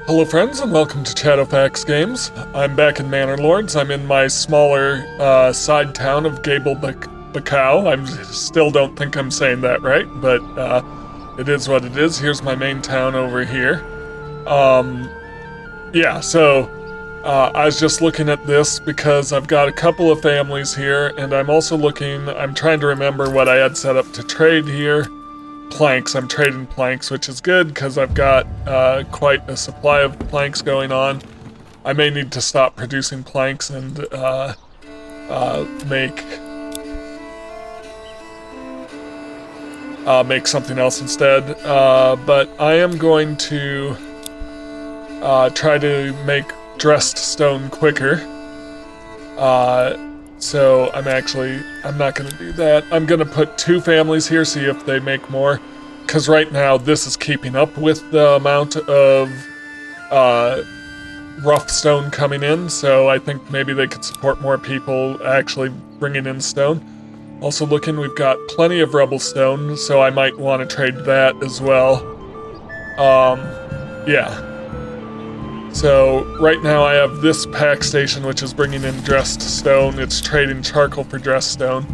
Hello friends and welcome to Shadowfax Games. I'm back in Manor Lords. I'm in my smaller side town of Bacau. I still don't think I'm saying that right, but it is what it is. Here's my main town over here. I was just looking at this because I've got a couple of families here, and I'm trying to remember what I had set up to trade here. Planks. I'm trading planks, which is good because I've got quite a supply of planks going on. I may need to stop producing planks and make something else instead. But I am going to try to make dressed stone quicker. So I'm not going to do that. I'm going to put 2 families here, see if they make more. Because right now, this is keeping up with the amount of rough stone coming in. So I think maybe they could support more people actually bringing in stone. Also looking, we've got plenty of rubble stone, so I might want to trade that as well. Yeah. So right now I have this pack station, which is bringing in dressed stone. It's trading charcoal for dressed stone.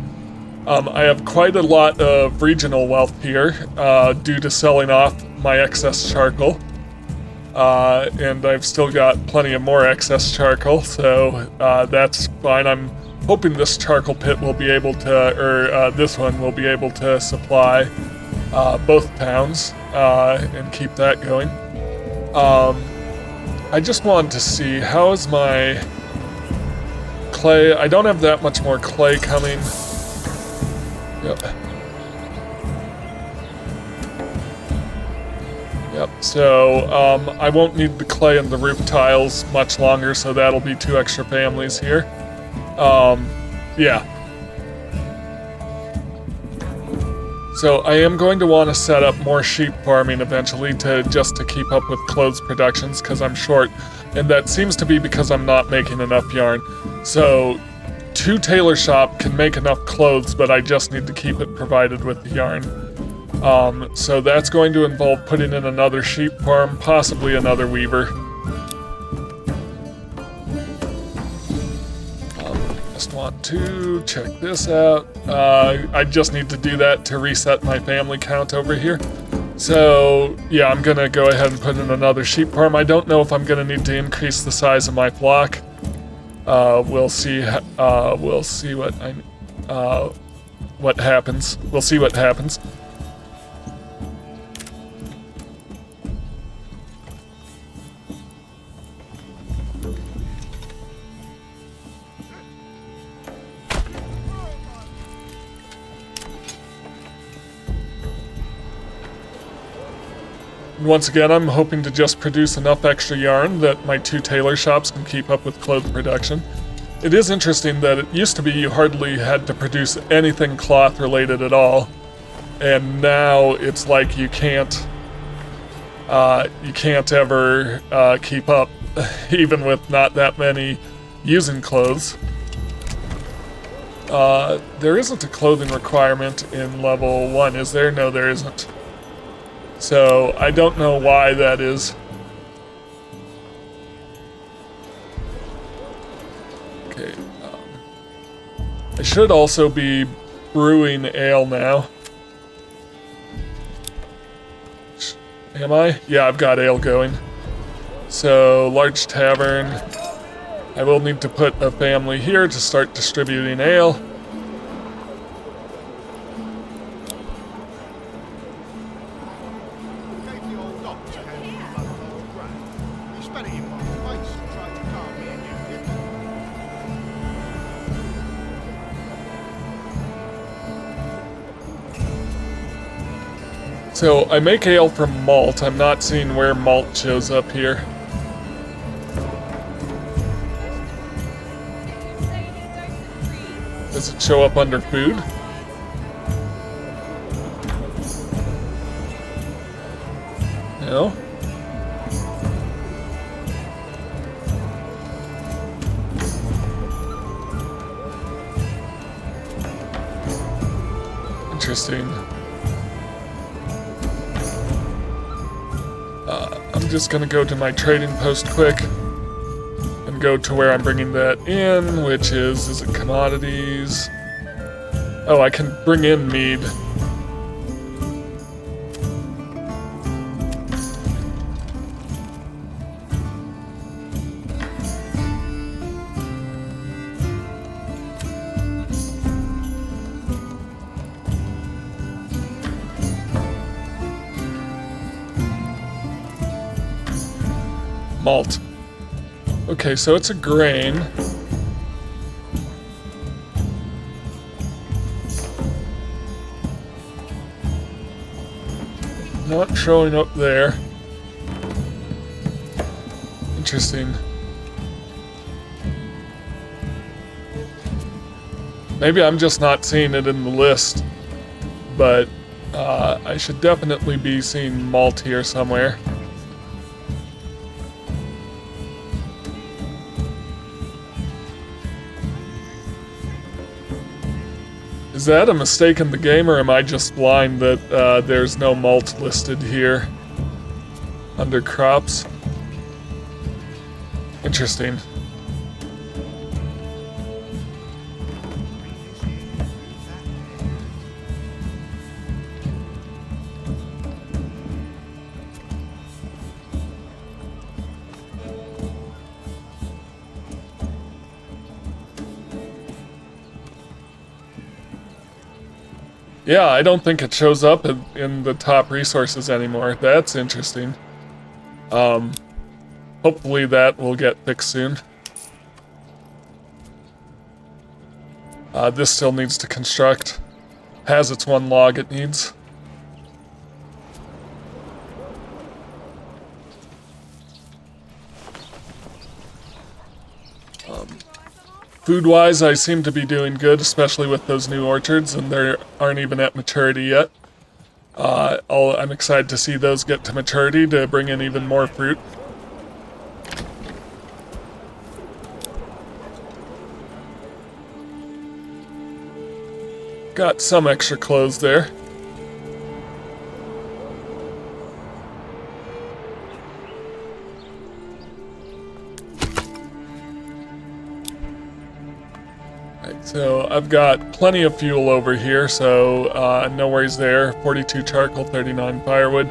I have quite a lot of regional wealth here due to selling off my excess charcoal. And I've still got plenty of more excess charcoal, so that's fine. I'm hoping this charcoal pit will be able to, this one will be able to supply both towns and keep that going. I just wanted to see, how is my clay? I don't have that much more clay coming. Yep, so I won't need the clay and the roof tiles much longer, so that'll be 2 extra families here. Yeah. So I am going to want to set up more sheep farming eventually just to keep up with clothes productions because I'm short, and that seems to be because I'm not making enough yarn. So 2 tailor shop can make enough clothes, but I just need to keep it provided with the yarn. So that's going to involve putting in another sheep farm, possibly another weaver. Just want to check this out. I just need to do that to reset my family count over here. So yeah, I'm gonna go ahead and put in another sheep farm. I don't know if I'm gonna need to increase the size of my flock. We'll see what happens. We'll see what happens. Once again, I'm hoping to just produce enough extra yarn that my 2 tailor shops can keep up with clothes production. It is interesting that it used to be you hardly had to produce anything cloth related at all, and now it's like you can't ever keep up, even with not that many using clothes. There isn't a clothing requirement in level 1, is there? No, there isn't. So, I don't know why that is. Okay, I should also be brewing ale now. Am I? Yeah, I've got ale going. So, large tavern. I will need to put a family here to start distributing ale. So, I make ale from malt. I'm not seeing where malt shows up here. Does it show up under food? No? Interesting. I'm just gonna go to my trading post quick and go to where I'm bringing that in, which is it commodities? Oh, I can bring in mead. Malt. Okay, so it's a grain. Not showing up there. Interesting. Maybe I'm just not seeing it in the list, but I should definitely be seeing malt here somewhere. Is that a mistake in the game, or am I just blind that there's no malt listed here under crops? Interesting. Yeah, I don't think it shows up in the top resources anymore. That's interesting. Hopefully that will get fixed soon. This still needs to construct. Has its one log it needs. Food-wise, I seem to be doing good, especially with those new orchards, and they aren't even at maturity yet. I'm excited to see those get to maturity to bring in even more fruit. Got some extra clothes there. So I've got plenty of fuel over here, so no worries there. 42 charcoal, 39 firewood.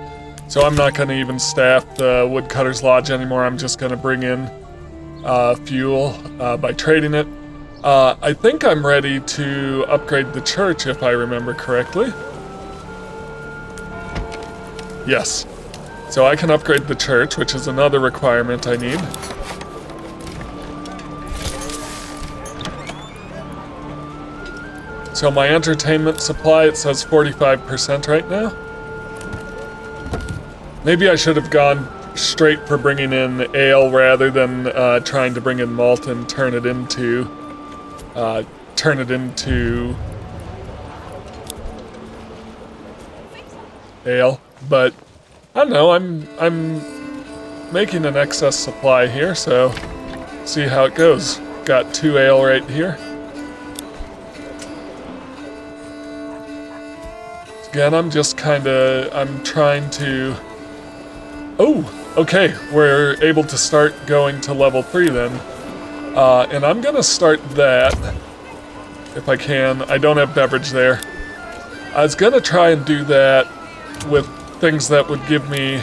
So I'm not going to even staff the woodcutter's lodge anymore. I'm just going to bring in fuel by trading it. I think I'm ready to upgrade the church, if I remember correctly. Yes. So I can upgrade the church, which is another requirement I need. So my entertainment supply, it says 45% right now. Maybe I should have gone straight for bringing in ale rather than trying to bring in malt and turn it into ale. But I don't know. I'm making an excess supply here, so see how it goes. Got 2 ale right here. Again, I'm trying to... Oh, okay, we're able to start going to level 3 then. And I'm gonna start that, if I can. I don't have beverage there. I was gonna try and do that with things that would give me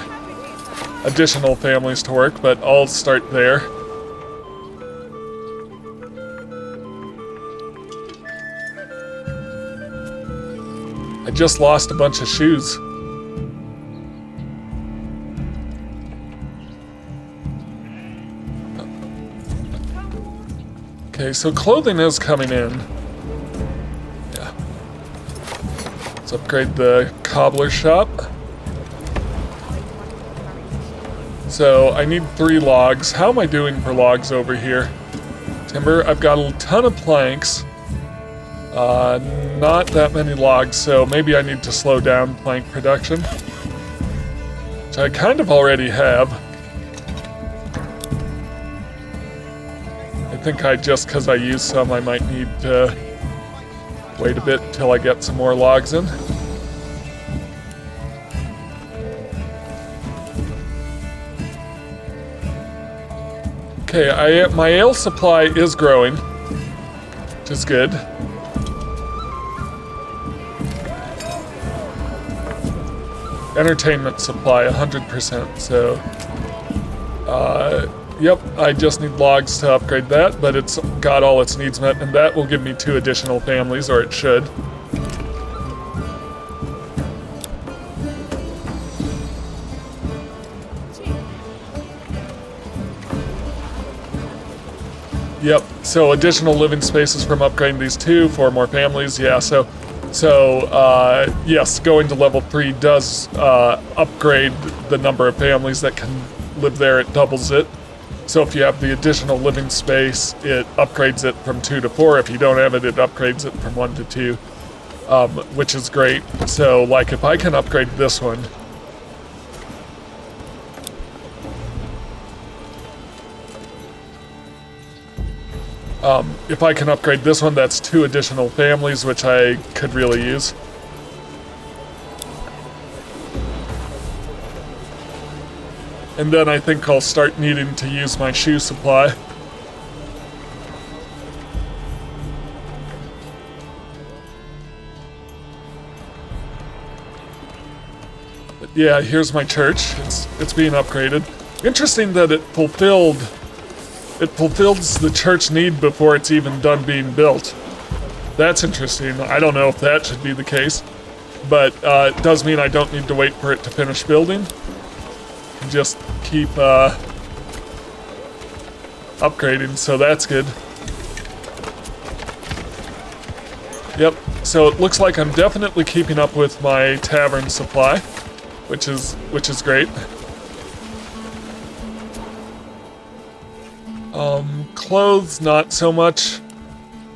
additional families to work, but I'll start there. I just lost a bunch of shoes. Okay, so clothing is coming in. Yeah. Let's upgrade the cobbler shop. So I need 3 logs. How am I doing for logs over here? Timber, I've got a ton of planks. Not that many logs, so maybe I need to slow down plank production. Which I kind of already have. I think just because I used some, I might need to wait a bit until I get some more logs in. Okay, my ale supply is growing, which is good. Entertainment supply, 100%, so... yep, I just need logs to upgrade that, but it's got all its needs met, and that will give me 2 additional families, or it should. Yep, so additional living spaces from upgrading these 2, 4 more families, yeah, so yes, going to level 3 does upgrade the number of families that can live there, it doubles it. So if you have the additional living space, it upgrades it from 2 to 4. If you don't have it, it upgrades it from 1 to 2, which is great. So like if I can upgrade this one, if I can upgrade this one, that's 2 additional families, which I could really use. And then I think I'll start needing to use my shoe supply. But yeah, here's my church. It's being upgraded. Interesting that it fulfills the church need before it's even done being built. That's interesting. I don't know if that should be the case, but it does mean I don't need to wait for it to finish building. Just keep upgrading, so that's good. Yep, so it looks like I'm definitely keeping up with my tavern supply, which is great. Clothes, not so much.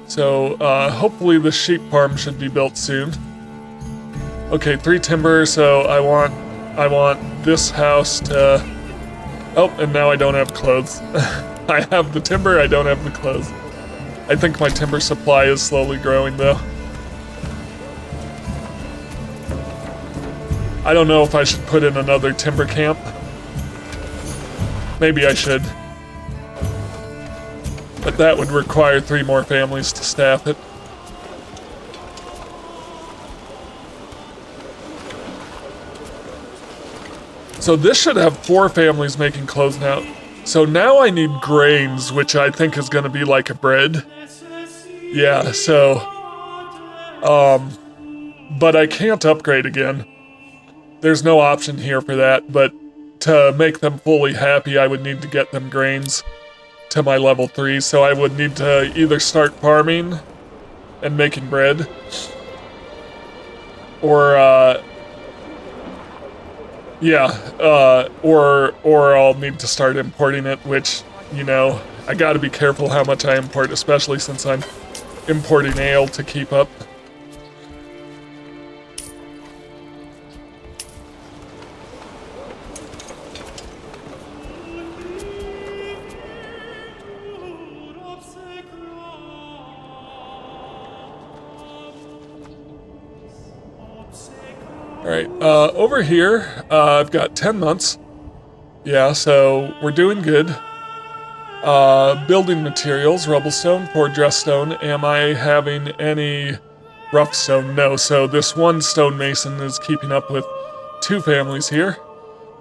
So hopefully the sheep farm should be built soon. Okay, 3 timber, so I want this house to... Oh, and now I don't have clothes. I have the timber, I don't have the clothes. I think my timber supply is slowly growing, though. I don't know if I should put in another timber camp. Maybe I should. But that would require 3 more families to staff it. So this should have 4 families making clothes now. So now I need grains, which I think is going to be like a bread. Yeah, so... but I can't upgrade again. There's no option here for that, but to make them fully happy, I would need to get them grains to my level 3, so I would need to either start farming and making bread, or, or I'll need to start importing it, which, you know, I gotta be careful how much I import, especially since I'm importing ale to keep up. Alright, over here, I've got 10 months. Yeah, so we're doing good. Building materials, rubble stone, poured dress stone. Am I having any rough stone? No, so this one stonemason is keeping up with 2 families here.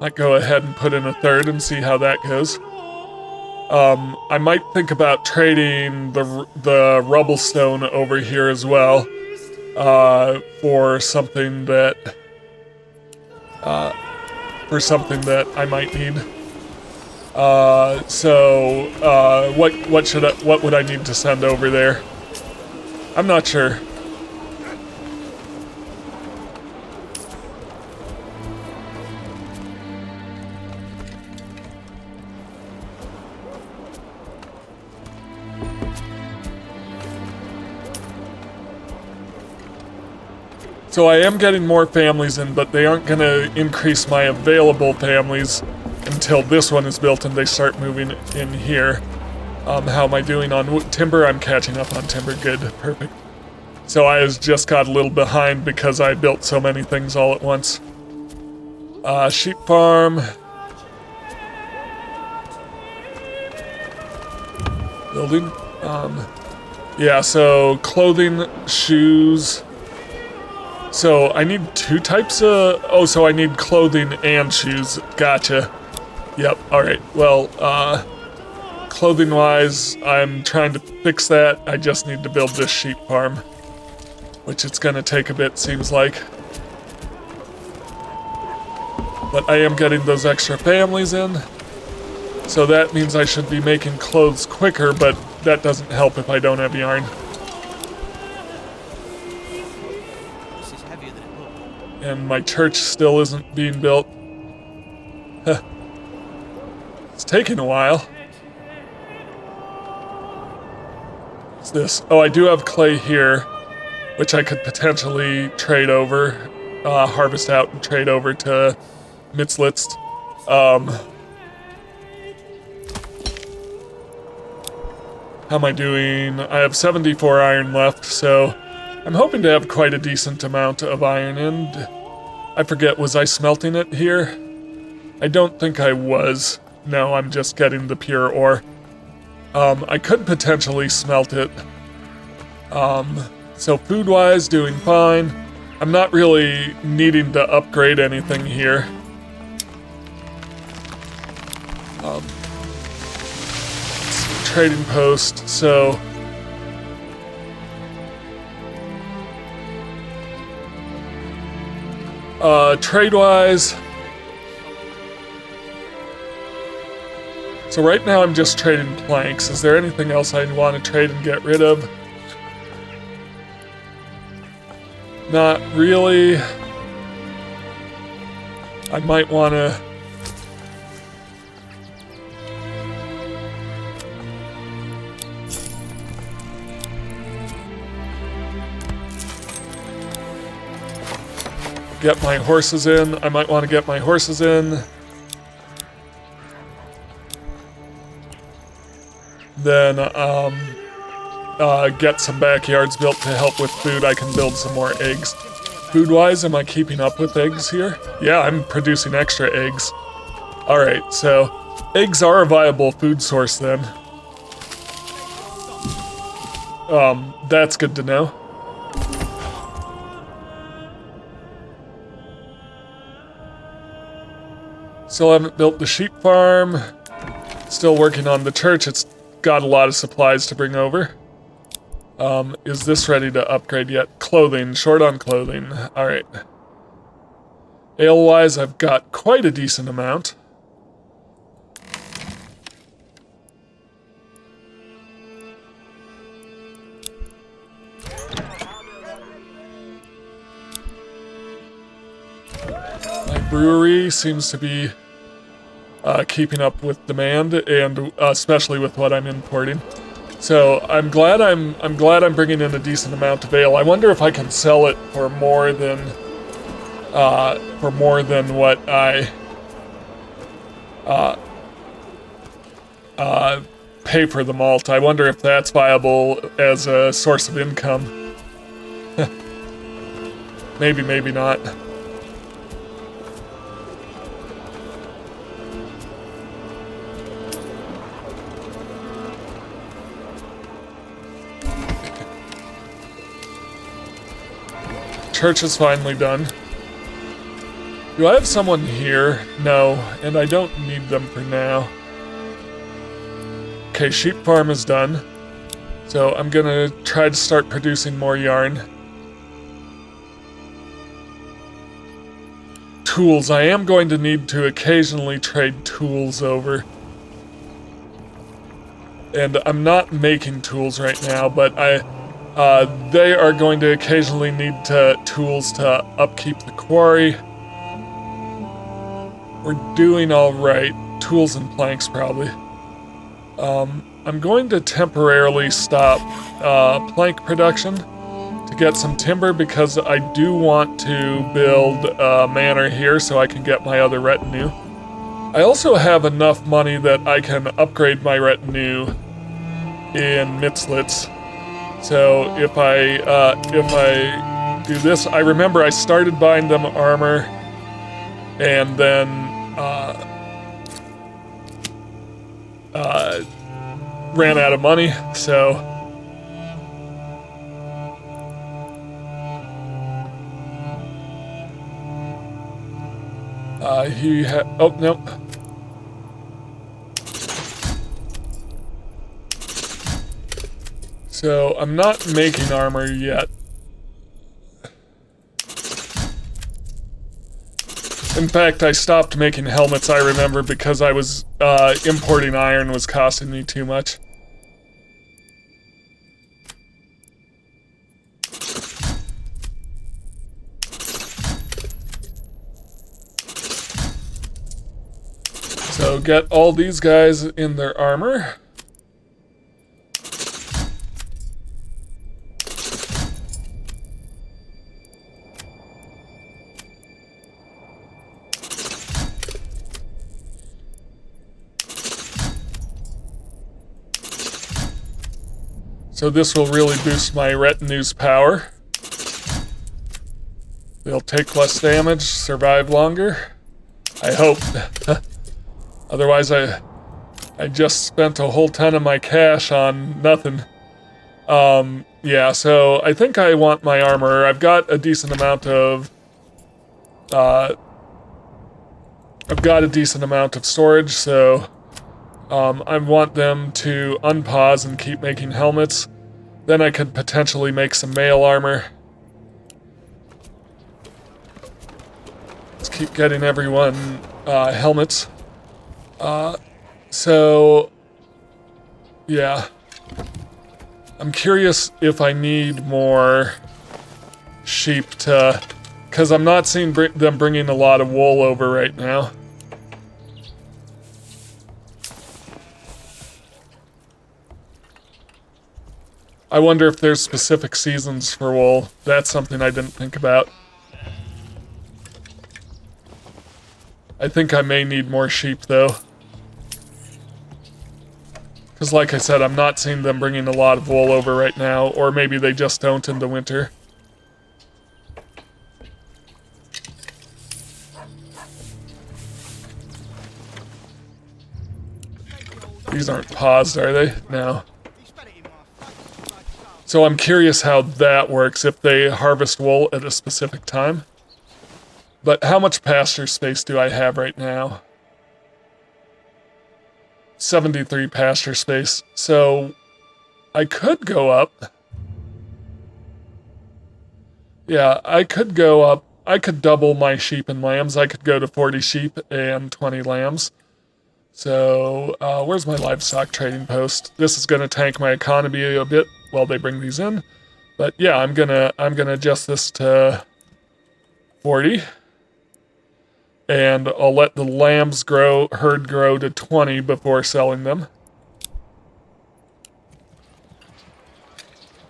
Might go ahead and put in a 3rd and see how that goes. I might think about trading the rubble stone over here as well, for something that I might need. What would I need to send over there? I'm not sure. So I am getting more families in, but they aren't going to increase my available families until this one is built and they start moving in here. How am I doing on timber? I'm catching up on timber. Good, perfect. So I just got a little behind because I built so many things all at once. Sheep farm. building. Yeah, so clothing, shoes. So I need 2 types of, oh, so I need clothing and shoes. Gotcha. Yep, alright. Well, clothing wise, I'm trying to fix that. I just need to build this sheep farm, which it's gonna take a bit, seems like. But I am getting those extra families in. So that means I should be making clothes quicker, but that doesn't help if I don't have yarn. This is heavier than it looked. And my church still isn't being built. It's taking a while. What's this? Oh, I do have clay here, which I could potentially trade over, harvest out and trade over to Mitzlitz. How am I doing? I have 74 iron left, so I'm hoping to have quite a decent amount of iron in. I forget, was I smelting it here? I don't think I was. No, I'm just getting the pure ore. I could potentially smelt it. So food-wise, doing fine. I'm not really needing to upgrade anything here. Trading post, so trade-wise, so right now I'm just trading planks. Is there anything else I want to trade and get rid of? Not really. I might want to get my horses in. I might want to get my horses in. Then, get some backyards built to help with food. I can build some more eggs. Food-wise, am I keeping up with eggs here? Yeah, I'm producing extra eggs. Alright, so eggs are a viable food source then. That's good to know. Still haven't built the sheep farm. Still working on the church. It's got a lot of supplies to bring over. Is this ready to upgrade yet? Clothing, short on clothing. Alright. Ale-wise, I've got quite a decent amount. My brewery seems to be keeping up with demand, and especially with what I'm importing. So I'm glad I'm bringing in a decent amount of ale. I wonder if I can sell it for more than what I pay for the malt. I wonder if that's viable as a source of income. Maybe, maybe not. Church is finally done. Do I have someone here? No, and I don't need them for now. Okay, sheep farm is done. So I'm gonna try to start producing more yarn. Tools. I am going to need to occasionally trade tools over. And I'm not making tools right now, but they are going to occasionally need tools to upkeep the quarry. We're doing all right. Tools and planks, probably. I'm going to temporarily stop plank production to get some timber because I do want to build a manor here so I can get my other retinue. I also have enough money that I can upgrade my retinue in Mitzlitz. So if I do this, I remember I started buying them armor, and then ran out of money, so oh no. So I'm not making armor yet. In fact, I stopped making helmets, I remember, because I was importing iron was costing me too much. So get all these guys in their armor. So this will really boost my retinue's power. They'll take less damage, survive longer. I hope. Otherwise I just spent a whole ton of my cash on nothing. Yeah, so I think I want my armor. I've got a decent amount of storage, so I want them to unpause and keep making helmets. Then I could potentially make some mail armor. Let's keep getting everyone helmets. So, yeah. I'm curious if I need more sheep to... because I'm not seeing them bringing a lot of wool over right now. I wonder if there's specific seasons for wool. That's something I didn't think about. I think I may need more sheep, though. Because like I said, I'm not seeing them bringing a lot of wool over right now, or maybe they just don't in the winter. These aren't paused, are they? No. So I'm curious how that works, if they harvest wool at a specific time. But how much pasture space do I have right now? 73 pasture space. So I could go up. Yeah, I could go up. I could double my sheep and lambs. I could go to 40 sheep and 20 lambs. So, where's my livestock trading post? This is going to tank my economy a bit while they bring these in. But yeah, I'm gonna adjust this to 40. And I'll let the lambs herd grow to 20 before selling them.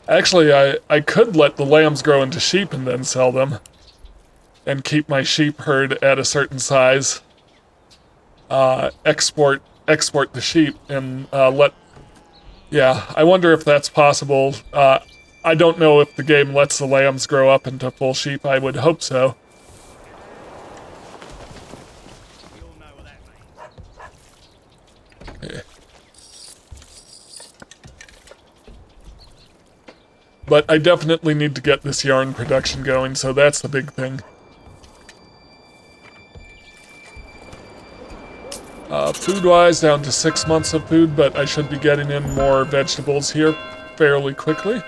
Actually, I could let the lambs grow into sheep and then sell them. And keep my sheep herd at a certain size. Export the sheep and yeah, I wonder if that's possible. I don't know if the game lets the lambs grow up into full sheep. I would hope so. Okay. But I definitely need to get this yarn production going, so that's the big thing. Food-wise, down to 6 months of food, but I should be getting in more vegetables here fairly quickly.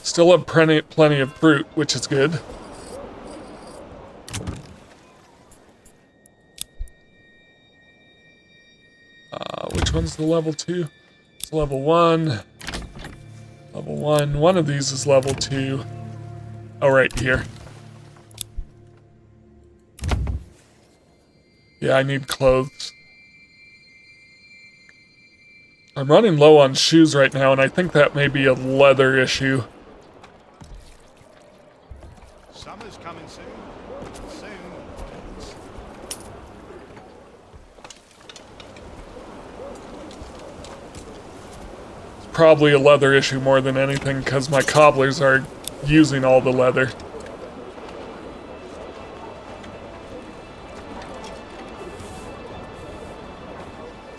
Still have plenty of fruit, which is good. Which one's the level 2? It's level 1. Level 1. One of these is level 2. Oh, right here. Yeah, I need clothes. I'm running low on shoes right now, and I think that may be a leather issue. Summer's coming soon. It's probably a leather issue more than anything, because my cobblers are using all the leather.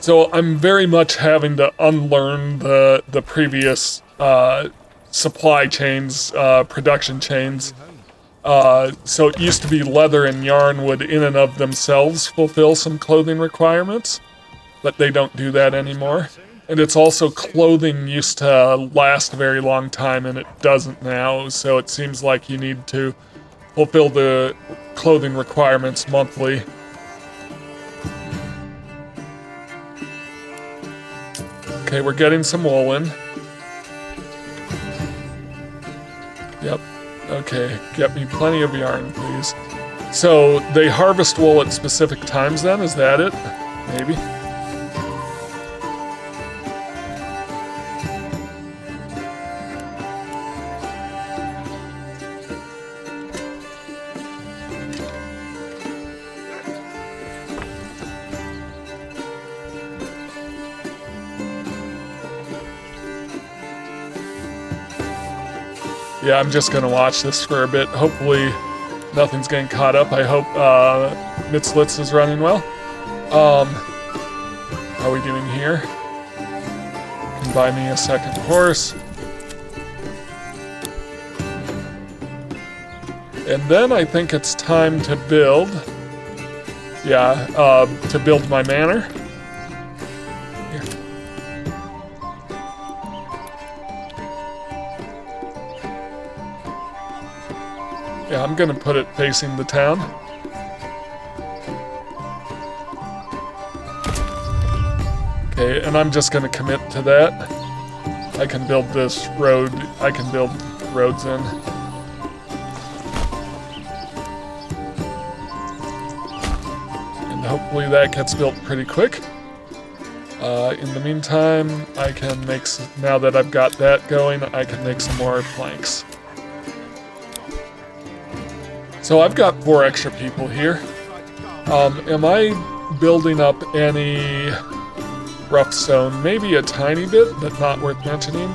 So I'm very much having to unlearn the previous supply chains, production chains. So it used to be leather and yarn would in and of themselves fulfill some clothing requirements, but they don't do that anymore. And it's also clothing used to last a very long time and it doesn't now, so it seems like you need to fulfill the clothing requirements monthly. Okay, we're getting some wool in. Yep. Okay, get me plenty of yarn, please. So they harvest wool at specific times then? Is that it? Maybe. Yeah, I'm just gonna watch this for a bit. Hopefully nothing's getting caught up. I hope Mitzlitz is running well. How are we doing here? Can buy me a second horse. And then I think it's time to build. Yeah, to build my manor. Here. Yeah, I'm gonna put it facing the town. Okay, and I'm just gonna commit to that. I can build this road, I can build roads in. And hopefully that gets built pretty quick. In the meantime, I can make, now that I've got that going, I can make some more planks. So I've got 4 extra people here. Am I building up any rough stone? Maybe a tiny bit, but not worth mentioning.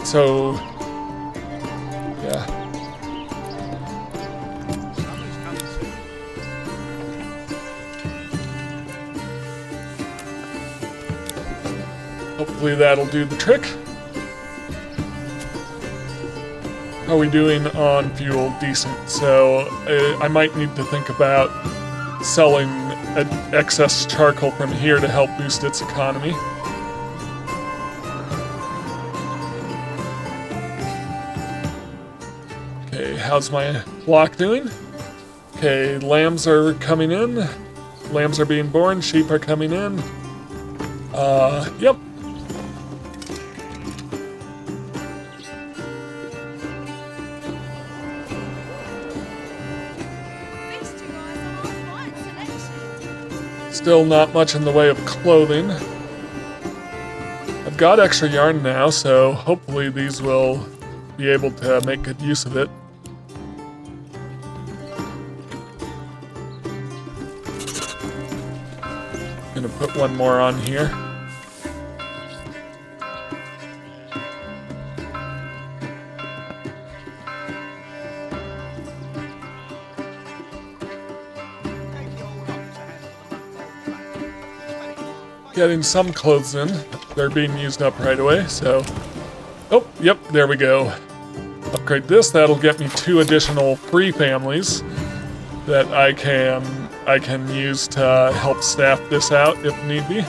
So, yeah. Hopefully that'll do the trick. How are we doing on fuel? Decent. So I might need to think about selling excess charcoal from here to help boost its economy. Okay, how's my flock doing? Okay, lambs are coming in. Lambs are being born, sheep are coming in. Yep. Still not much in the way of clothing. I've got extra yarn now, so hopefully these will be able to make good use of it. Gonna put one more on here. Getting some clothes in. They're being used up right away, so... Oh, yep, there we go. Upgrade this, that'll get me 2 additional free families that I can use to help staff this out if need be.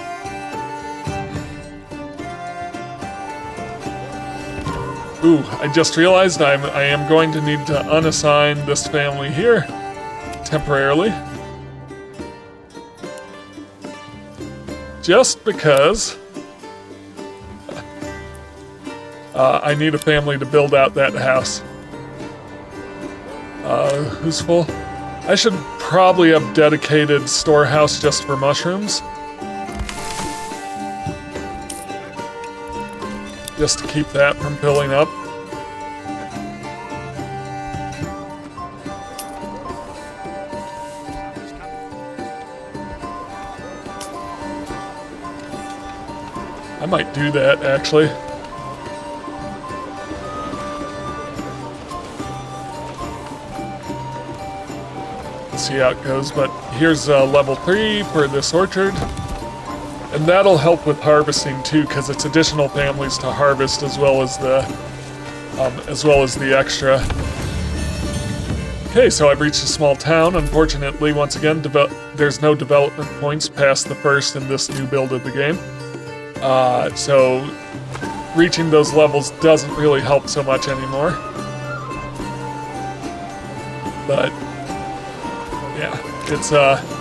Ooh, I just realized I am going to need to unassign this family here temporarily. Just because I need a family to build out that house. Who's full? I should probably have dedicated storehouse just for mushrooms. Just to keep that from filling up. I might do that, actually. Let's see how it goes, but here's level 3 for this orchard. And that'll help with harvesting too, because it's additional families to harvest as well as the extra. Okay, so I've reached a small town. Unfortunately, once again, there's no development points past the first in this new build of the game. So reaching those levels doesn't really help so much anymore. But yeah, it's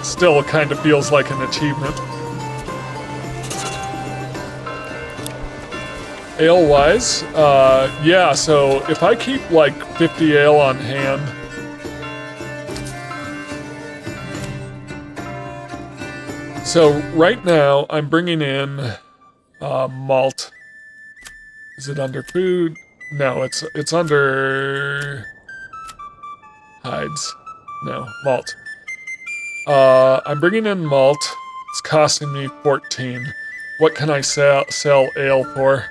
still kind of feels like an achievement. Ale-wise, yeah, so if I keep like 50 ale on hand, so right now I'm bringing in malt. Is it under food? No, it's under hides. No, malt. I'm bringing in malt. It's costing me 14. What can I sell ale for?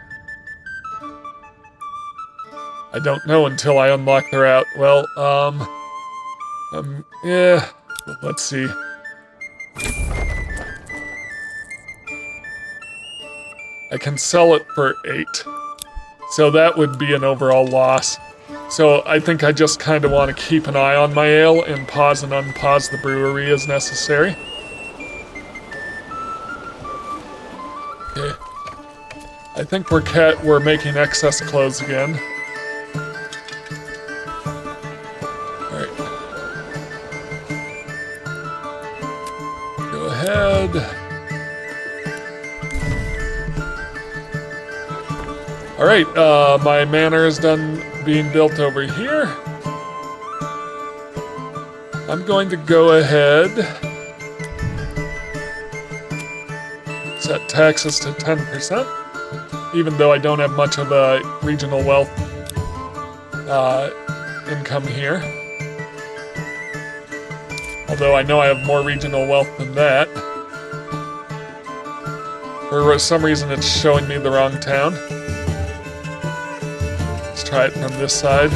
I don't know until I unlock the route. Well, yeah, let's see. I can sell it for 8. So that would be an overall loss. So I think I just kind of want to keep an eye on my ale and pause and unpause the brewery as necessary. Okay. I think we're making excess clothes again. Alright. Go ahead. Alright, my manor is done being built over here. I'm going to go ahead, set taxes to 10%, even though I don't have much of a regional wealth income here. Although I know I have more regional wealth than that. For some reason it's showing me the wrong town. Try it from this side.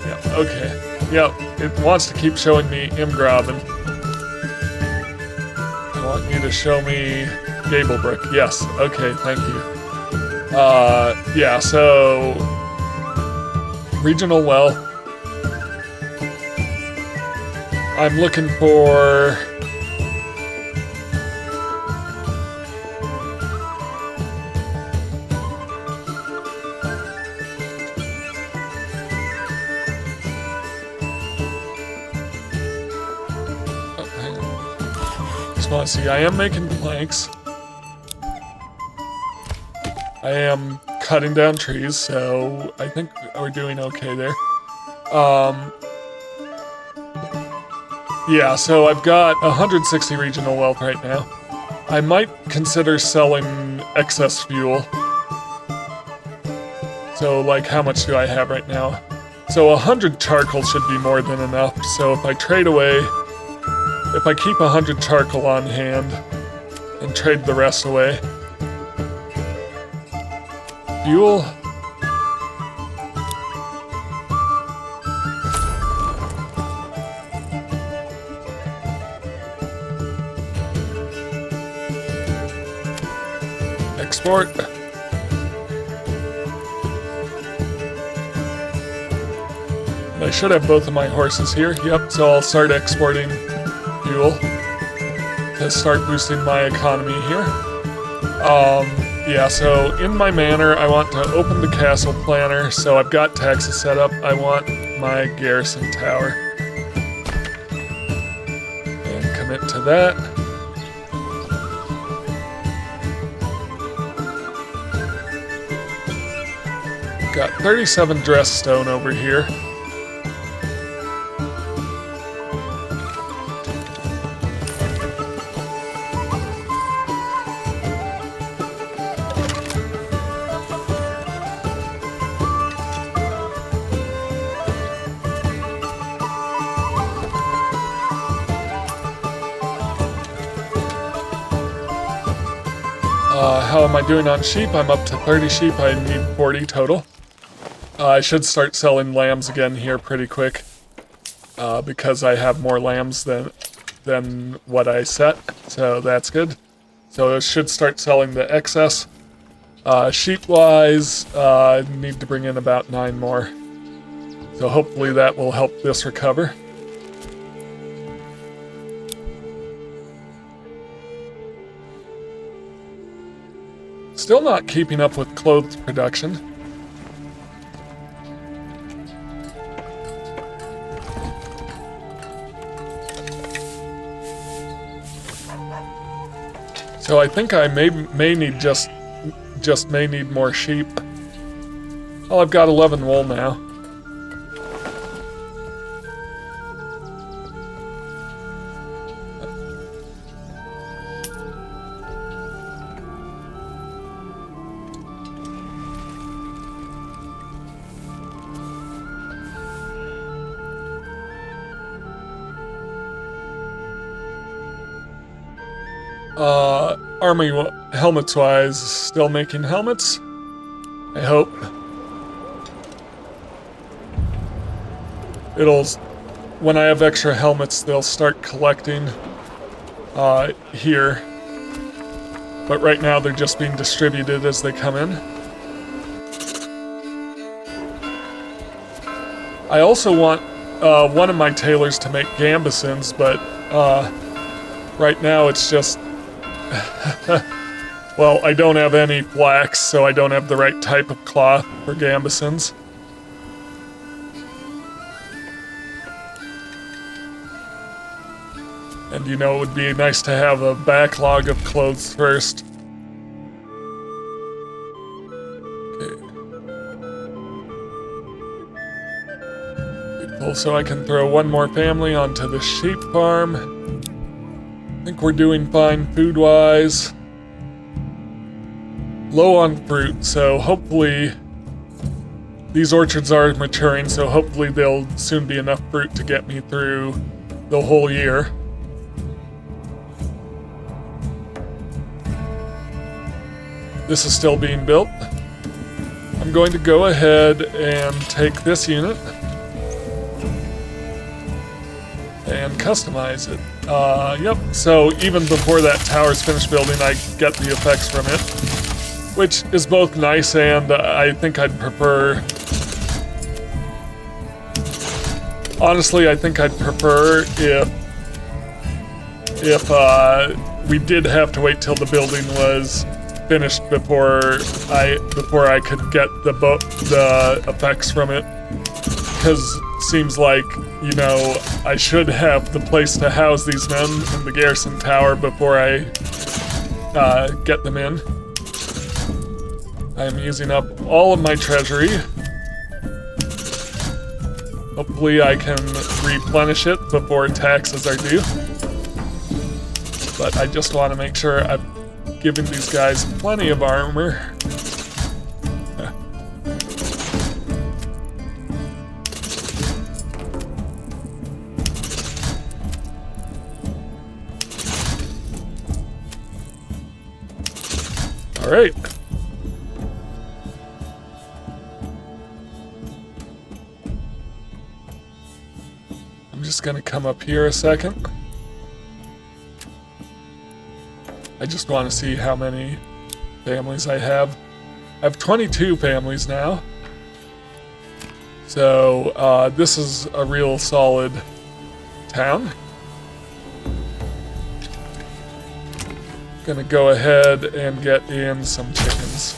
Yeah, okay. Yep, it wants to keep showing me Imgraven. I want you to show me Gablebrook. Yes, okay, thank you. Yeah, so regional wealth. I'm looking for let's see, I am making planks. I am cutting down trees, so I think we're doing okay there. Yeah, so I've got 160 regional wealth right now. I might consider selling excess fuel. So, like, how much do I have right now? So 100 charcoal should be more than enough, so if I trade away... If I keep 100 charcoal on hand and trade the rest away. Fuel? Export. I should have both of my horses here. Yep, so I'll start exporting fuel to start boosting my economy here. Yeah, so in my manor, I want to open the castle planner, so I've got taxes set up. I want my garrison tower. And commit to that. Got 37 dress stone over here. How am I doing on sheep? I'm up to 30 sheep. I need 40 total. I should start selling lambs again here pretty quick. Because I have more lambs than than what I set, so that's good. So I should start selling the excess. Sheep-wise, need to bring in about 9 more. So hopefully that will help this recover. Still not keeping up with clothes production. So I think I may need just may need more sheep. Well, I've got 11 wool now. Army helmets-wise, still making helmets? I hope. When I have extra helmets, they'll start collecting here. But right now they're just being distributed as they come in. I also want one of my tailors to make gambesons, but right now it's just well, I don't have any flax, so I don't have the right type of cloth for gambesons. And you know, it would be nice to have a backlog of clothes first. Okay. Beautiful, so I can throw one more family onto the sheep farm. I think we're doing fine food-wise. Low on fruit, so hopefully these orchards are maturing, so hopefully there'll soon be enough fruit to get me through the whole year. This is still being built. I'm going to go ahead and take this unit and customize it. Yep, so even before that tower's finished building, I get the effects from it, which is both nice and I think I'd prefer... Honestly, I think I'd prefer if we did have to wait till the building was finished before I could get the effects from it, because it seems like, you know, I should have the place to house these men in the garrison tower before I get them in. I am using up all of my treasury. Hopefully I can replenish it before taxes are due. But I just want to make sure I've given these guys plenty of armor. All right. I'm just gonna come up here a second. I just want to see how many families I have. I have 22 families now. So this is a real solid town. Gonna go ahead and get in some chickens.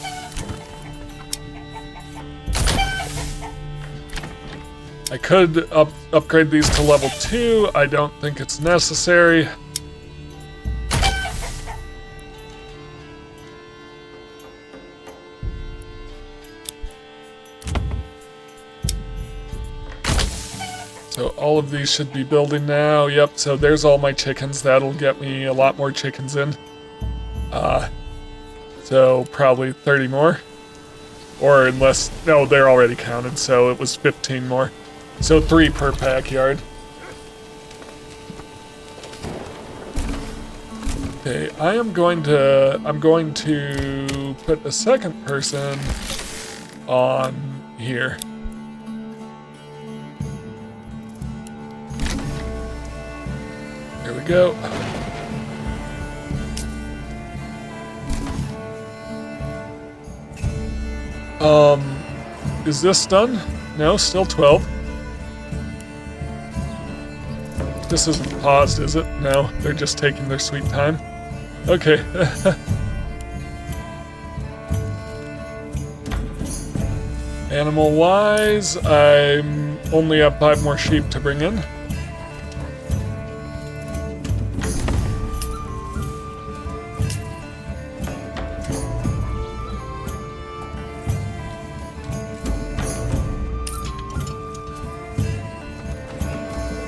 I could upgrade these to level 2. I don't think it's necessary. So all of these should be building now. Yep, so there's all my chickens. That'll get me a lot more chickens in. So probably 30 more. Or unless, no, they're already counted, so it was 15 more. So 3 per backyard. Okay, I'm going to put a second person on here. There we go. Is this done? No, still 12. This isn't paused, is it? No, they're just taking their sweet time. Okay. Animal-wise, I'm only have 5 more sheep to bring in.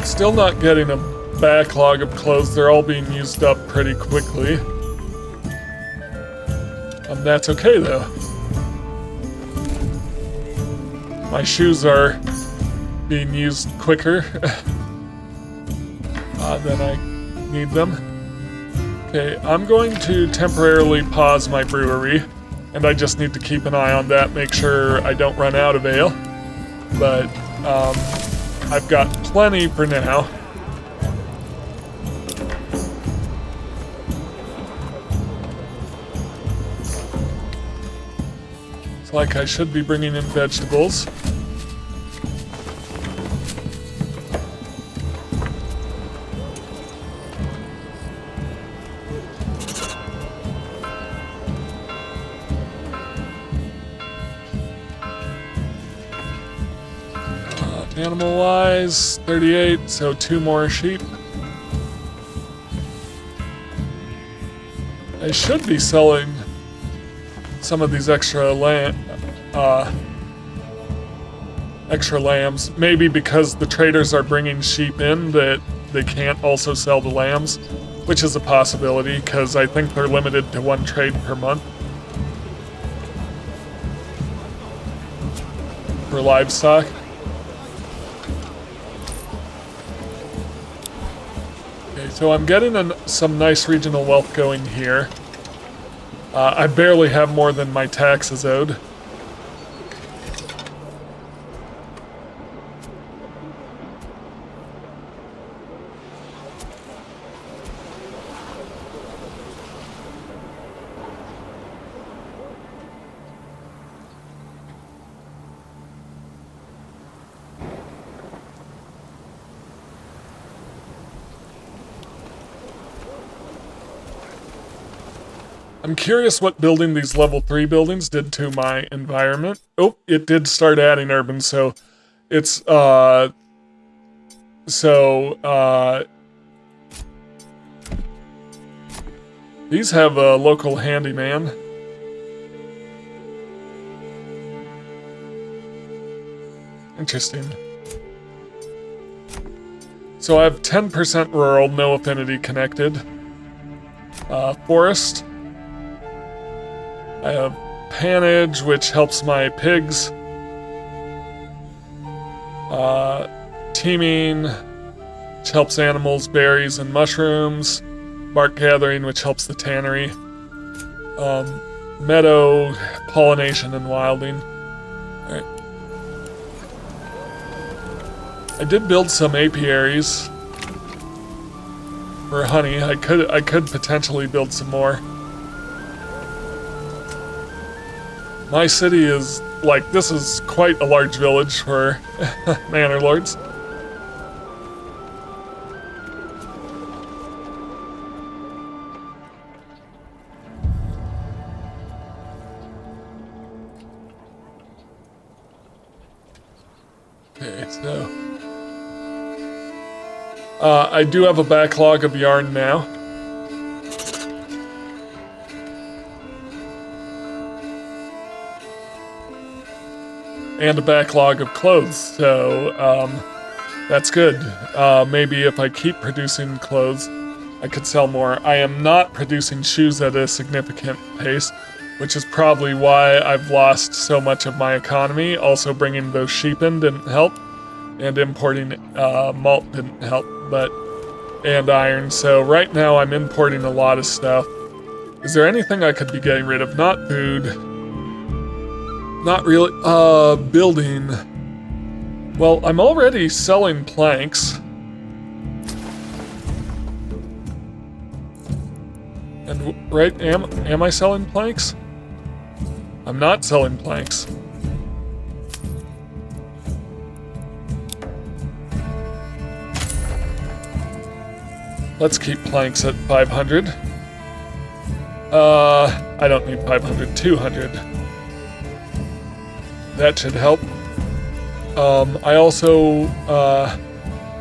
Still not getting a backlog of clothes. They're all being used up pretty quickly. That's okay though. My shoes are being used quicker than I need them. Okay, I'm going to temporarily pause my brewery, and I just need to keep an eye on that, make sure I don't run out of ale. But I've got plenty for now. It's like I should be bringing in vegetables. Animal-wise, 38, so 2 more sheep. I should be selling some of these extra lambs. Maybe because the traders are bringing sheep in that they can't also sell the lambs, which is a possibility because I think they're limited to 1 trade per month for livestock. So I'm getting some nice regional wealth going here. I barely have more than my taxes owed. I'm curious what building these level 3 buildings did to my environment. Oh, it did start adding urban, so it's, these have a local handyman. Interesting. So I have 10% rural, no affinity connected. Forest. I have panage, which helps my pigs. Teaming, which helps animals, berries, and mushrooms. Bark gathering, which helps the tannery. Meadow, pollination, and wilding. Alright. I did build some apiaries for honey. I could potentially build some more. My city is, like, this is quite a large village for Manor Lords. Okay, so... I do have a backlog of yarn now. And a backlog of clothes, so that's good. Maybe if I keep producing clothes, I could sell more. I am not producing shoes at a significant pace, which is probably why I've lost so much of my economy. Also, bringing those sheep in didn't help, and importing malt didn't help, and iron. So right now I'm importing a lot of stuff. Is there anything I could be getting rid of? Not food. Not really. Building. Well, I'm already selling planks. right? Am I selling planks? I'm not selling planks. Let's keep planks at 500. I don't need 500, 200. That should help. I also,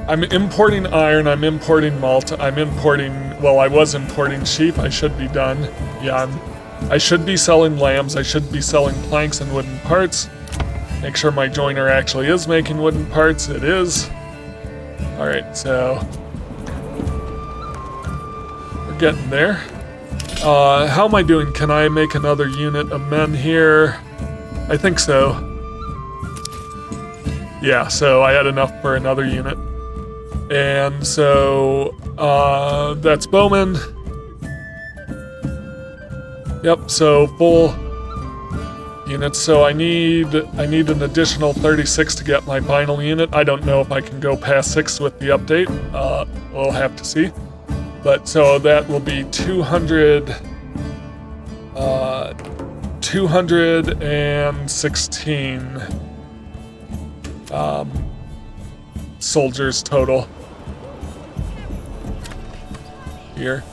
I'm importing iron, I'm importing malt, I'm importing, well, I was importing sheep, I should be done. Yeah, I should be selling lambs, I should be selling planks and wooden parts. Make sure my joiner actually is making wooden parts, it is. Alright, so we're getting there. How am I doing? Can I make another unit of men here? I think so. Yeah, so I had enough for another unit. And so, that's bowmen. Yep, so full units. So I need an additional 36 to get my final unit. I don't know if I can go past 6 with the update. We'll have to see. But so that will be 216 soldiers total here.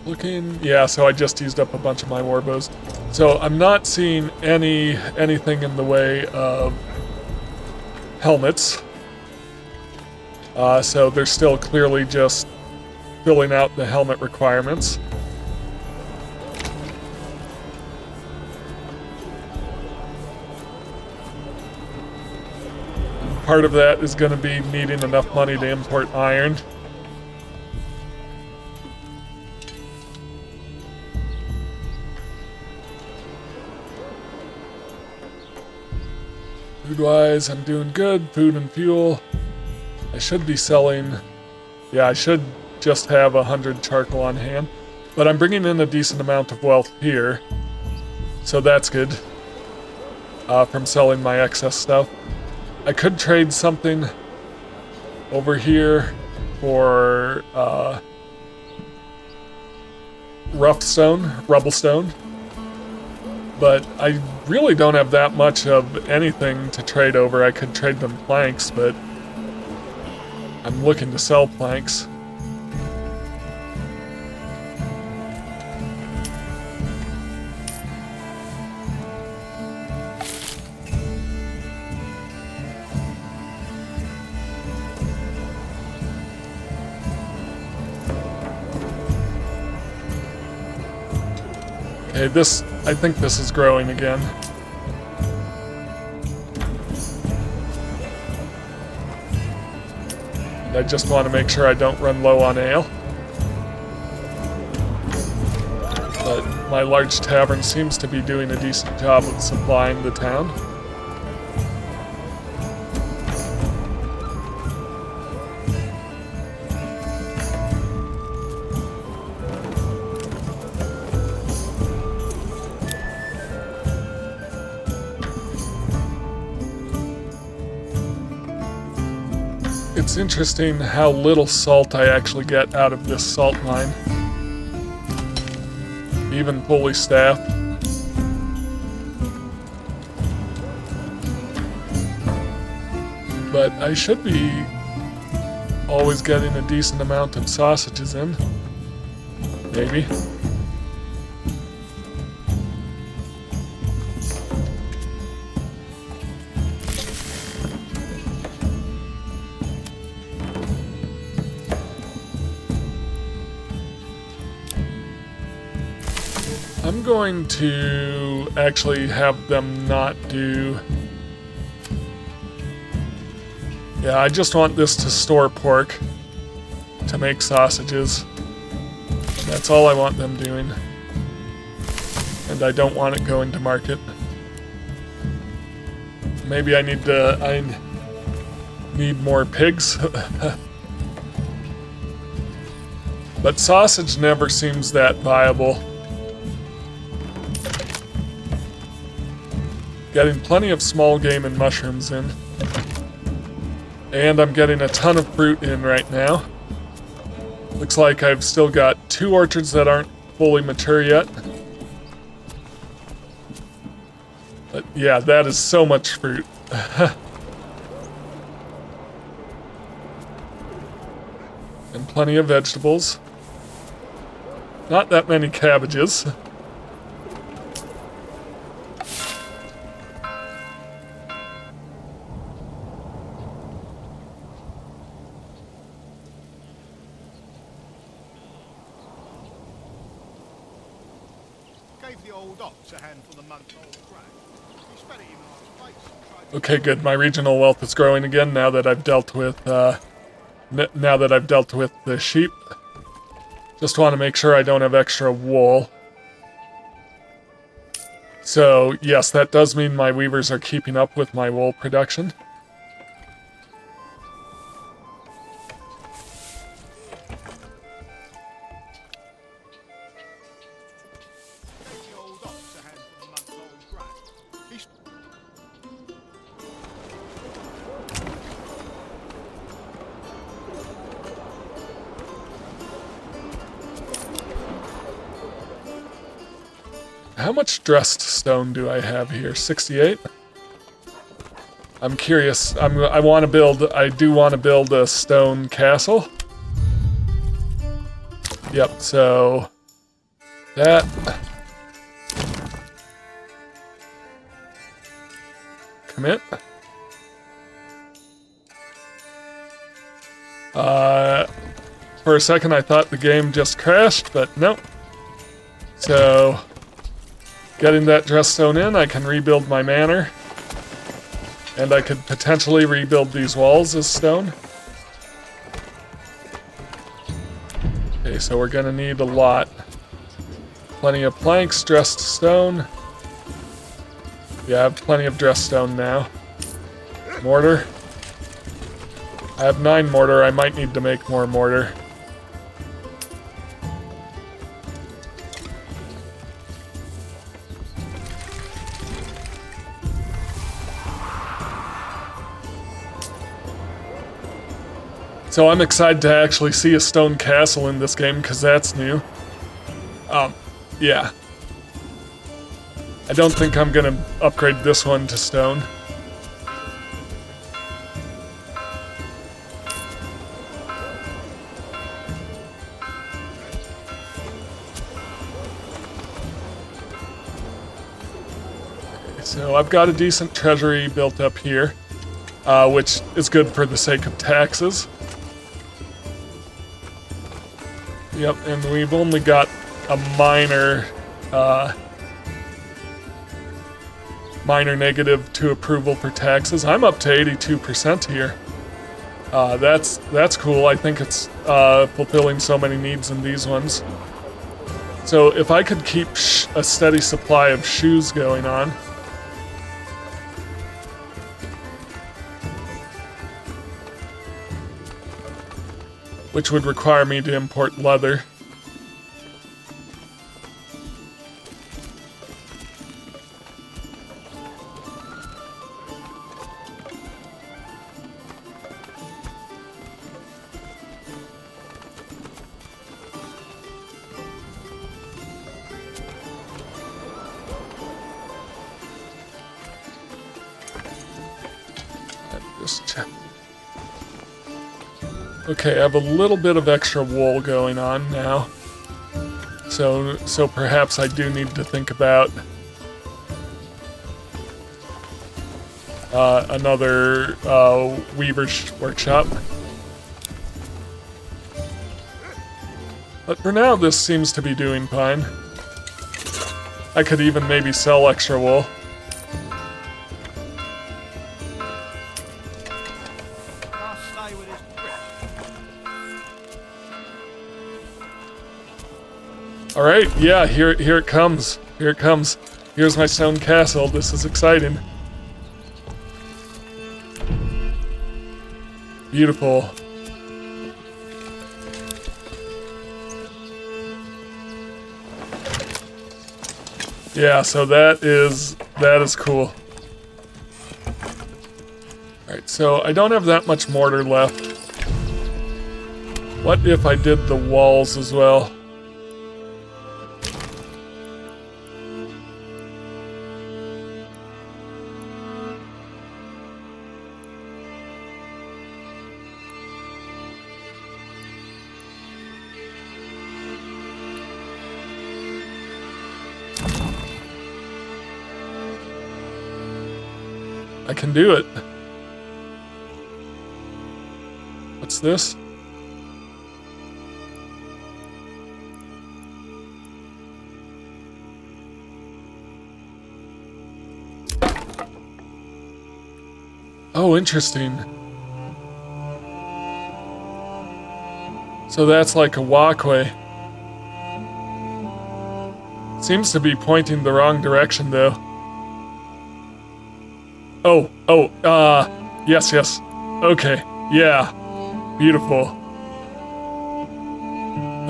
Looking, yeah, so I just used up a bunch of my warbows. So I'm not seeing anything in the way of helmets. So they're still clearly just filling out the helmet requirements. Part of that is going to be needing enough money to import iron. Food-wise, I'm doing good. Food and fuel. I should be selling... Yeah, I should just have 100 charcoal on hand. But I'm bringing in a decent amount of wealth here. So that's good. From selling my excess stuff. I could trade something over here for rough stone, rubble stone. But I really don't have that much of anything to trade over. I could trade them planks, but I'm looking to sell planks. Okay, I think this is growing again. And I just want to make sure I don't run low on ale. But my large tavern seems to be doing a decent job of supplying the town. It's interesting how little salt I actually get out of this salt mine. Even fully staffed. But I should be always getting a decent amount of sausages in. Maybe. I'm going to actually have them not do... Yeah, I just want this to store pork to make sausages. That's all I want them doing. And I don't want it going to market. Maybe I need more pigs. But sausage never seems that viable. Getting plenty of small game and mushrooms in. And I'm getting a ton of fruit in right now. Looks like I've still got 2 orchards that aren't fully mature yet. But yeah, that is so much fruit. And plenty of vegetables. Not that many cabbages. Gave the old ox a handful of month-old grain. He spat it in our face and tried to... Okay, good. My regional wealth is growing again now that I've dealt with the sheep. Just want to make sure I don't have extra wool. So, yes, that does mean my weavers are keeping up with my wool production. Gave the old ox a handful of month-old grain. He sp- How much dressed stone do I have here? 68? I'm curious. I do want to build a stone castle. Yep, so that. Commit. For a second I thought the game just crashed, but nope. So, getting that dress stone in, I can rebuild my manor. And I could potentially rebuild these walls as stone. Okay, so we're gonna need a lot. Plenty of planks, dressed stone. Yeah, I have plenty of dressed stone now. Mortar. I have 9 mortar, I might need to make more mortar. So I'm excited to actually see a stone castle in this game, because that's new. Yeah. I don't think I'm gonna upgrade this one to stone. Okay, so I've got a decent treasury built up here, which is good for the sake of taxes. Yep, and we've only got a minor negative to approval for taxes. I'm up to 82% here. That's cool. I think it's fulfilling so many needs in these ones. So if I could keep a steady supply of shoes going on. Which would require me to import leather. Just check. Okay, I have a little bit of extra wool going on now. So perhaps I do need to think about another weaver's workshop. But for now, this seems to be doing fine. I could even maybe sell extra wool. Must stay with his grip. All right, yeah, here it comes. Here it comes. Here's my stone castle. This is exciting. Beautiful. Yeah, so that is cool. All right, So I don't have that much mortar left. What if I did the walls as well? I can do it. What's this? Oh, interesting. So that's like a walkway. Seems to be pointing the wrong direction though. Yes. Okay, yeah. Beautiful.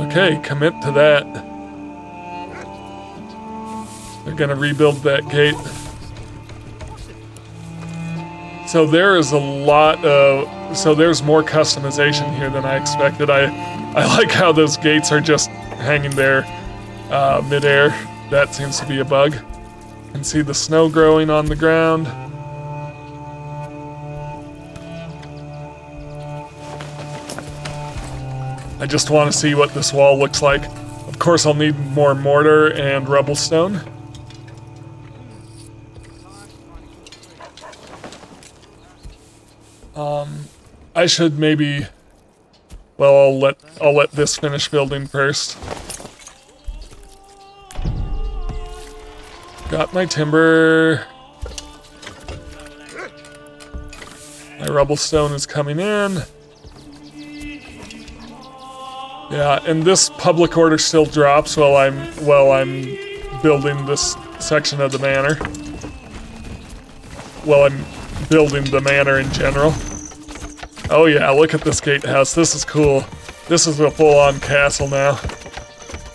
Okay, commit to that. They're gonna rebuild that gate. So there is a lot of... So there's more customization here than I expected. I like how those gates are just hanging there mid-air. That seems to be a bug. You can see the snow growing on the ground. I just want to see what this wall looks like. Of course, I'll need more mortar and rubble stone. I should maybe... Well, I'll let this finish building first. Got my timber. My rubble stone is coming in. Yeah, and this public order still drops while I'm building this section of the manor. Well, I'm building the manor in general. Oh yeah, look at this gatehouse. This is cool. This is a full-on castle now.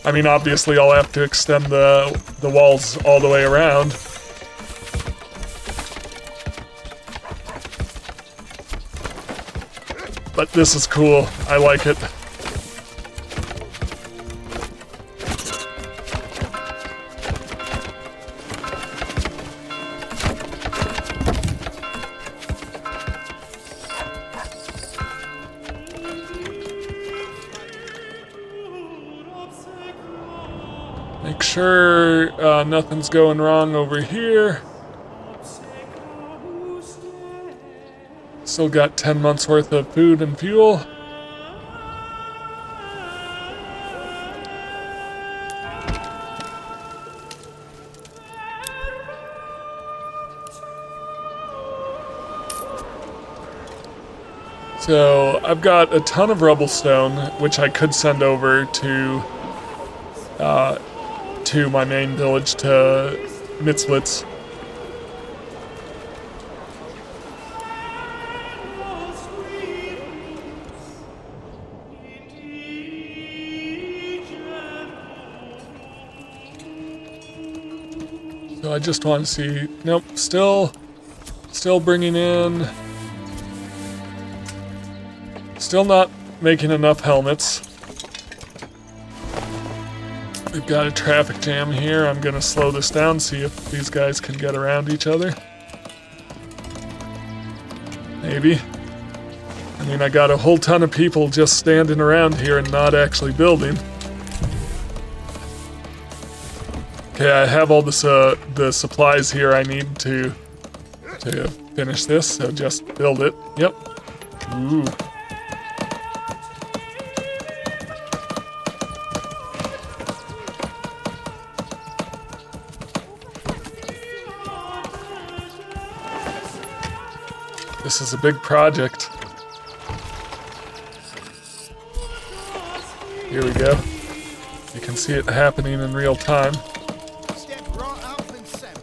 I mean, obviously I'll have to extend the walls all the way around. But this is cool. I like it. Make sure nothing's going wrong over here. Still got 10 months worth of food and fuel. So I've got a ton of rubble stone, which I could send over to my main village, to Mitzlitz. So I just want to see, nope, still bringing in, still not making enough helmets. We've got a traffic jam here. I'm gonna slow this down, see if these guys can get around each other. Maybe. I mean, I got a whole ton of people just standing around here and not actually building. Okay, I have all the supplies here I need to finish this, so just build it. Yep. Ooh. This is a big project. Here we go. You can see it happening in real time. Step right up and set.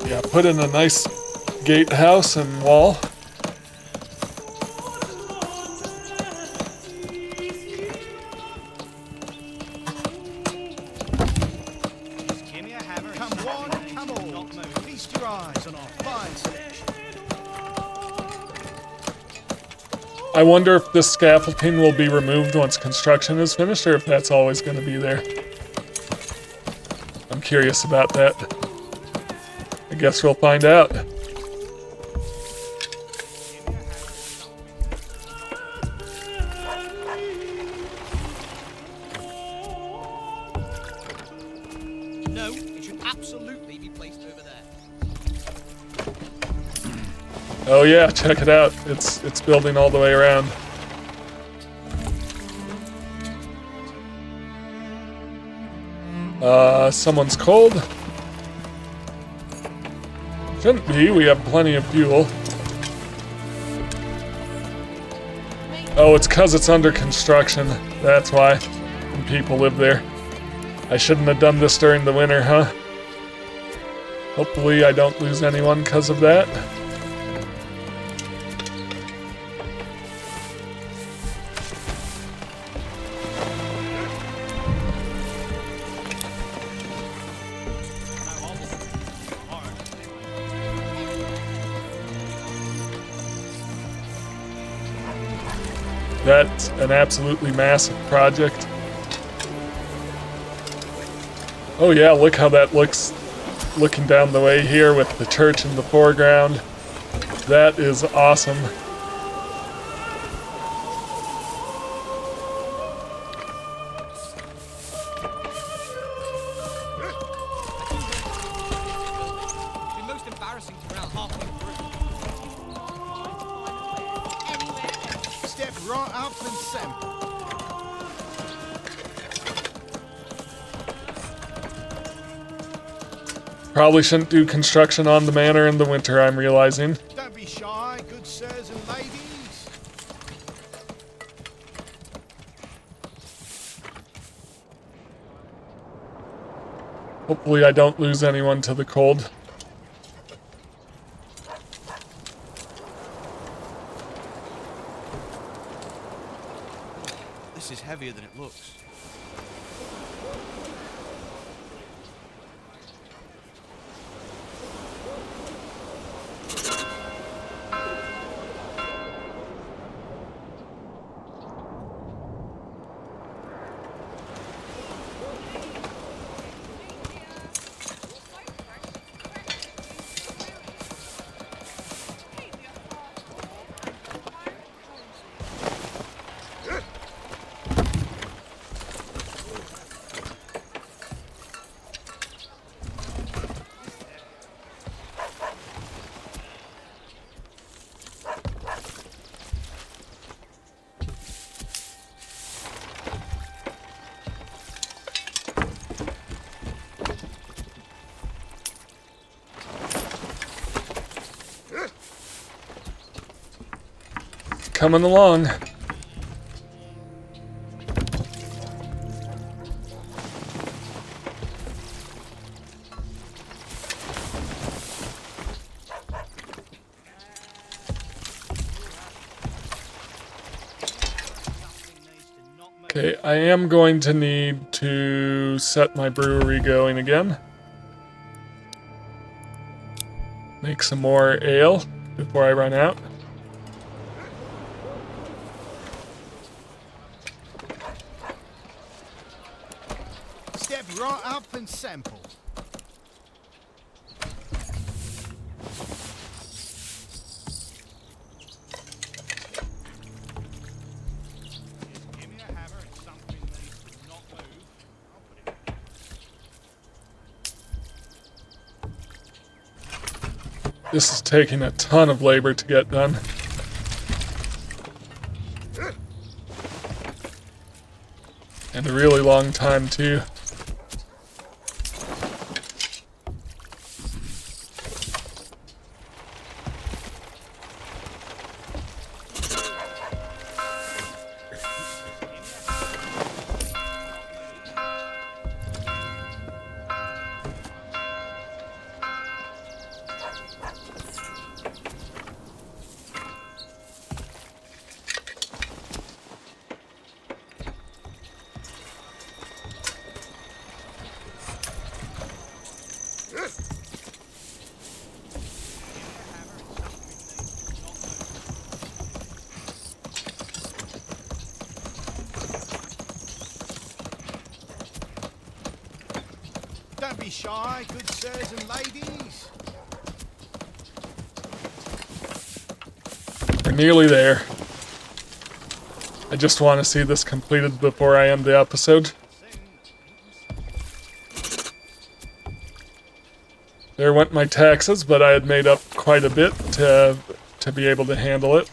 Yeah, put in a nice gatehouse and wall. I wonder if this scaffolding will be removed once construction is finished, or if that's always going to be there. I'm curious about that. I guess we'll find out. No, it should absolutely be placed over there. Oh yeah, check it out. It's building all the way around. Someone's cold. Shouldn't be, we have plenty of fuel. Oh, it's 'cause it's under construction. That's why. And people live there. I shouldn't have done this during the winter, huh? Hopefully I don't lose anyone 'cause of that. That's an absolutely massive project. Oh yeah, look how that looks looking down the way here with the church in the foreground. That is awesome. It'd be most embarrassing to run out halfway through. Step right up and sample. Probably shouldn't do construction on the manor in the winter, I'm realizing. Don't be shy, good sirs and ladies. Hopefully I don't lose anyone to the cold. This is heavier than it looks. Coming along. Okay, I am going to need to set my brewery going again. Make some more ale before I run out. Step right up and sample. Give me a hammer and something needs to not move. I'll put it. This is taking a ton of labor to get done. And a really long time too. shy, good sirs and ladies. We're nearly there. I just want to see this completed before I end the episode. There went my taxes, but I had made up quite a bit to be able to handle it.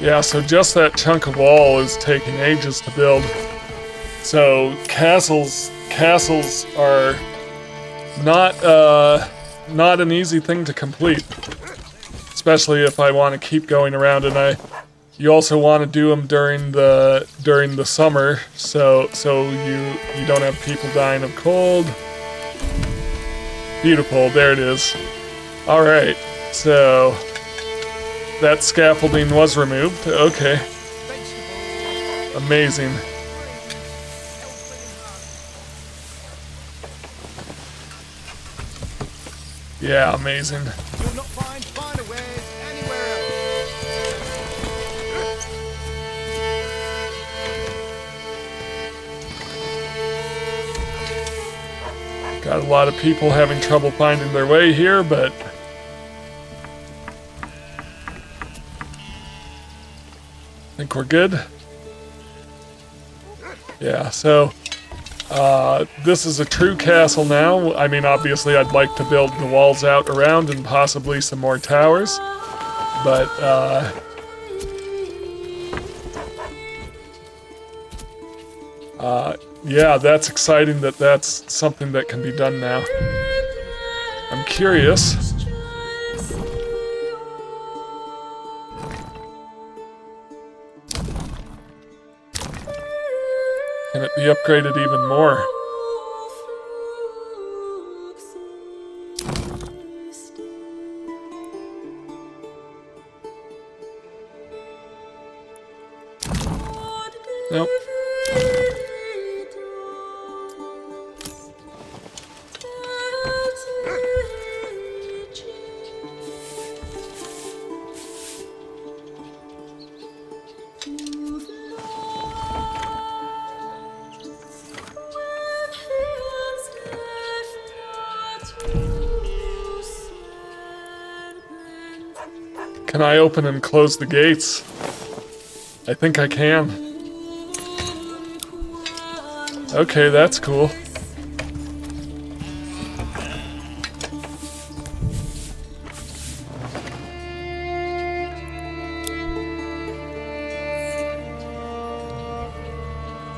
Yeah, so just that chunk of wall is taking ages to build. So castles are not an easy thing to complete, especially if I want to keep going around. And you also want to do them during the summer, so you don't have people dying of cold. Beautiful, there it is. All right, so. That scaffolding was removed. Okay. Amazing. Yeah, amazing. You'll not find finer wares anywhere else. Got a lot of people having trouble finding their way here, but I think we're good. Yeah, so this is a true castle now. I mean, obviously I'd like to build the walls out around and possibly some more towers, but yeah, that's exciting that that's something that can be done now. I'm curious. Can it be upgraded even more? Nope. Can I open and close the gates? I think I can. Okay, that's cool.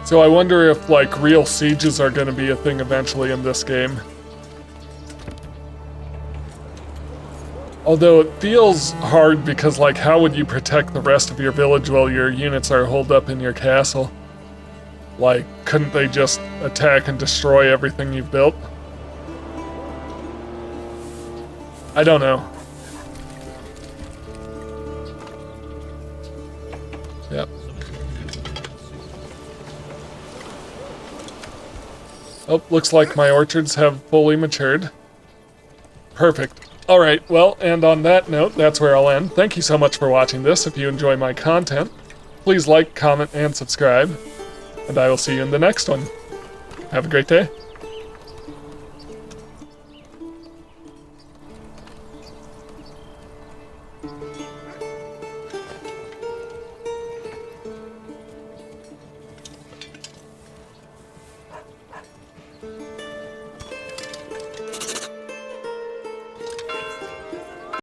So I wonder if, like, real sieges are going to be a thing eventually in this game. Although it feels hard because, like, how would you protect the rest of your village while your units are holed up in your castle? Like, couldn't they just attack and destroy everything you've built? I don't know. Yep. Oh, looks like my orchards have fully matured. Perfect. Alright, well, and on that note, that's where I'll end. Thank you so much for watching this. If you enjoy my content, please like, comment, and subscribe. And I will see you in the next one. Have a great day.